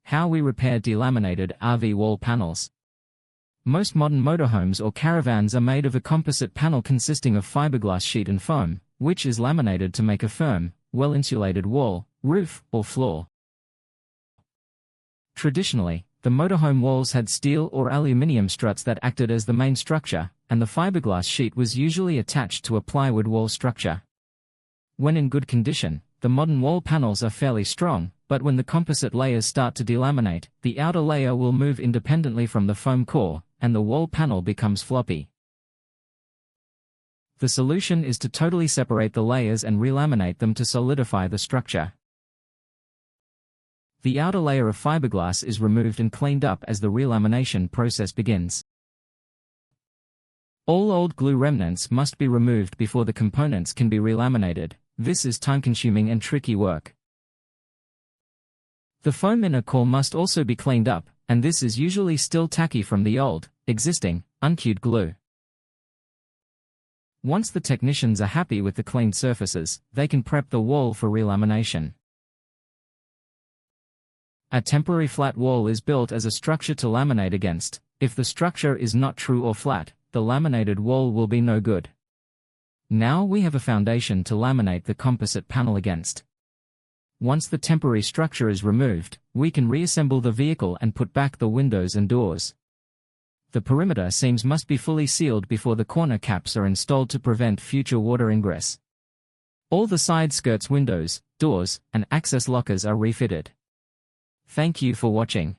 How we repair delaminated RV wall panels. Most modern motorhomes or caravans are made of a composite panel consisting of fiberglass sheet and foam, which is laminated to make a firm, well-insulated wall, roof, or floor. Traditionally, the motorhome walls had steel or aluminium struts that acted as the main structure, and the fiberglass sheet was usually attached to a plywood wall structure. When in good condition, the modern wall panels are fairly strong, but when the composite layers start to delaminate, the outer layer will move independently from the foam core, and the wall panel becomes floppy. The solution is to totally separate the layers and relaminate them to solidify the structure. The outer layer of fiberglass is removed and cleaned up as the relamination process begins. All old glue remnants must be removed before the components can be relaminated. This is time-consuming and tricky work. The foam inner core must also be cleaned up, and this is usually still tacky from the old, existing, uncued glue. Once the technicians are happy with the cleaned surfaces, they can prep the wall for relamination. A temporary flat wall is built as a structure to laminate against. If the structure is not true or flat, the laminated wall will be no good. Now we have a foundation to laminate the composite panel against. Once the temporary structure is removed, we can reassemble the vehicle and put back the windows and doors. The perimeter seams must be fully sealed before the corner caps are installed to prevent future water ingress. All the side skirts, windows, doors, and access lockers are refitted. Thank you for watching.